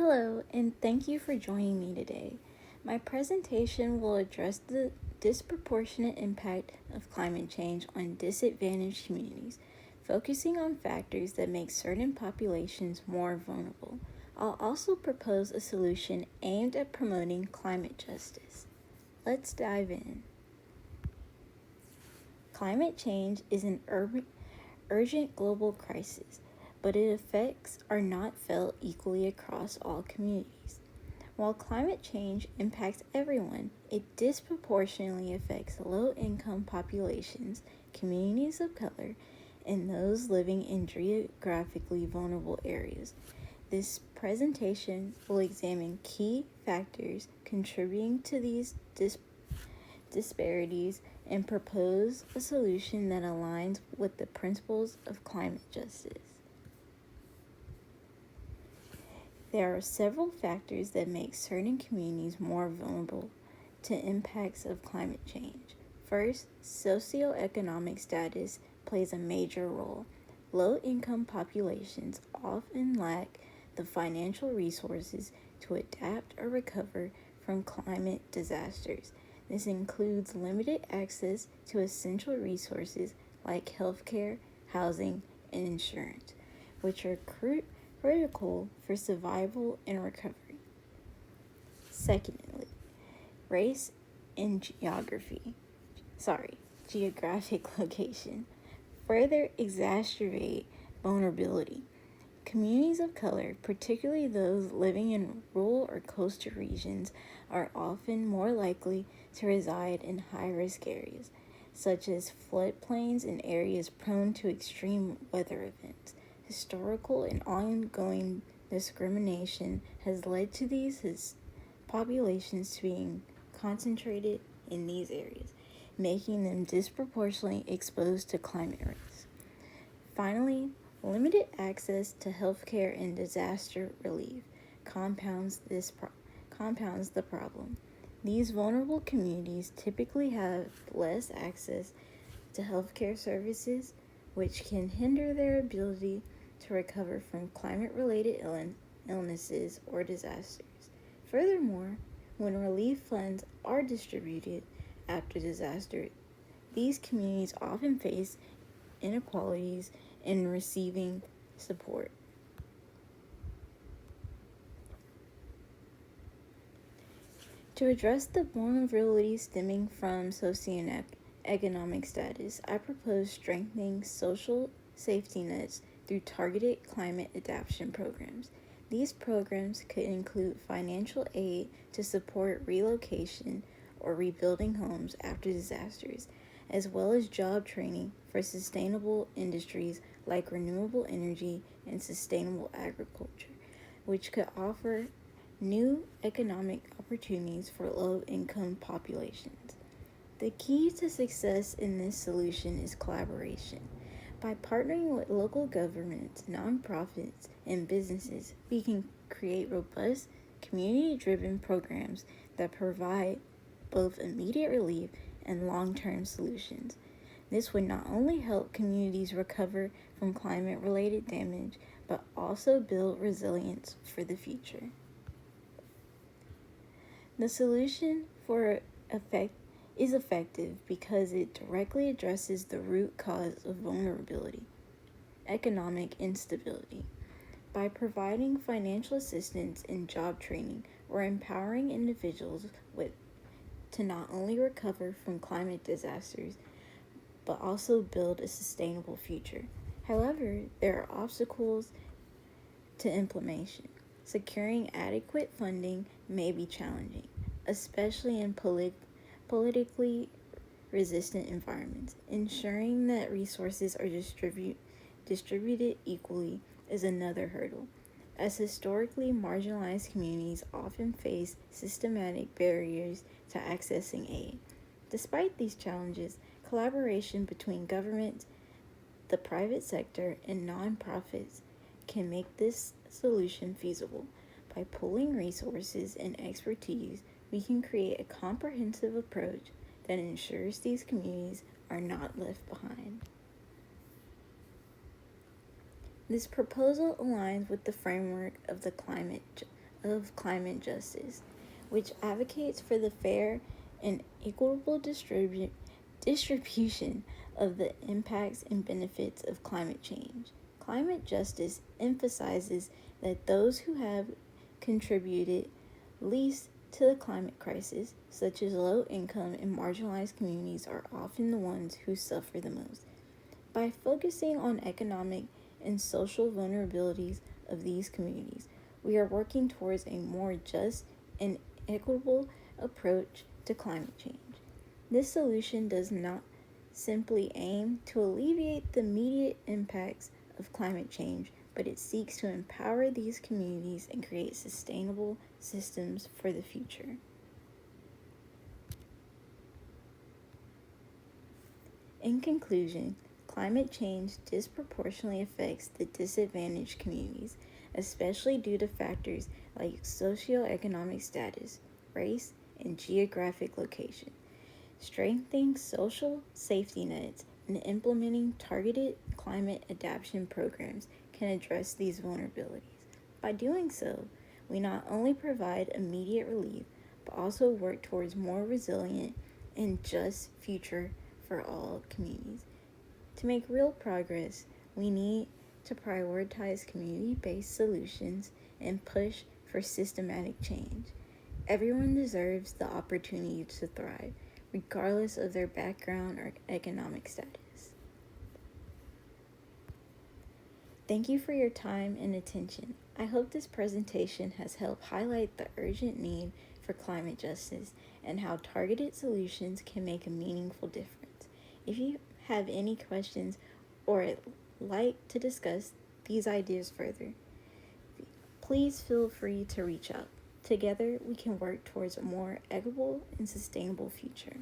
Hello, and thank you for joining me today. My presentation will address the disproportionate impact of climate change on disadvantaged communities, focusing on factors that make certain populations more vulnerable. I'll also propose a solution aimed at promoting climate justice. Let's dive in. Climate change is an urgent global crisis, but its effects are not felt equally across all communities. While climate change impacts everyone, it disproportionately affects low-income populations, communities of color, and those living in geographically vulnerable areas. This presentation will examine key factors contributing to these disparities and propose a solution that aligns with the principles of climate justice. There are several factors that make certain communities more vulnerable to impacts of climate change. First, socioeconomic status plays a major role. Low-income populations often lack the financial resources to adapt or recover from climate disasters. This includes limited access to essential resources like healthcare, housing, and insurance, which are critical for survival and recovery. Secondly, race and geographic location further exacerbate vulnerability. Communities of color, particularly those living in rural or coastal regions, are often more likely to reside in high-risk areas, such as floodplains and areas prone to extreme weather events. Historical and ongoing discrimination has led to these populations to being concentrated in these areas, making them disproportionately exposed to climate risks. Finally, limited access to healthcare and disaster relief compounds the problem. These vulnerable communities typically have less access to healthcare services, which can hinder their ability to recover from climate-related illnesses or disasters. Furthermore, when relief funds are distributed after disaster, these communities often face inequalities in receiving support. To address the vulnerability stemming from socioeconomic status, I propose strengthening social safety nets through targeted climate adaptation programs. These programs could include financial aid to support relocation or rebuilding homes after disasters, as well as job training for sustainable industries like renewable energy and sustainable agriculture, which could offer new economic opportunities for low-income populations. The key to success in this solution is collaboration. By partnering with local governments, nonprofits, and businesses, we can create robust, community-driven programs that provide both immediate relief and long-term solutions. This would not only help communities recover from climate-related damage, but also build resilience for the future. The solution is effective because it directly addresses the root cause of vulnerability, economic instability. By providing financial assistance and job training, we're empowering individuals to not only recover from climate disasters, but also build a sustainable future. However, there are obstacles to implementation. Securing adequate funding may be challenging, especially in politically resistant environments. Ensuring that resources are distributed equally is another hurdle, as historically marginalized communities often face systematic barriers to accessing aid. Despite these challenges, collaboration between government, the private sector, and nonprofits can make this solution feasible. By pooling resources and expertise, we can create a comprehensive approach that ensures these communities are not left behind. This proposal aligns with the framework of the of Climate Justice, which advocates for the fair and equitable distribution of the impacts and benefits of climate change. Climate justice emphasizes that those who have contributed least to the climate crisis, such as low income and marginalized communities, are often the ones who suffer the most. By focusing on economic and social vulnerabilities of these communities, we are working towards a more just and equitable approach to climate change. This solution does not simply aim to alleviate the immediate impacts of climate change, but it seeks to empower these communities and create sustainable systems for the future. In conclusion, climate change disproportionately affects the disadvantaged communities, especially due to factors like socioeconomic status, race, and geographic location. Strengthening social safety nets and implementing targeted climate adaptation programs can address these vulnerabilities. By doing so, we not only provide immediate relief, but also work towards more resilient and just future for all communities. To make real progress, we need to prioritize community-based solutions and push for systematic change. Everyone deserves the opportunity to thrive, regardless of their background or economic status. Thank you for your time and attention. I hope this presentation has helped highlight the urgent need for climate justice and how targeted solutions can make a meaningful difference. If you have any questions or like to discuss these ideas further, please feel free to reach out. Together, we can work towards a more equitable and sustainable future.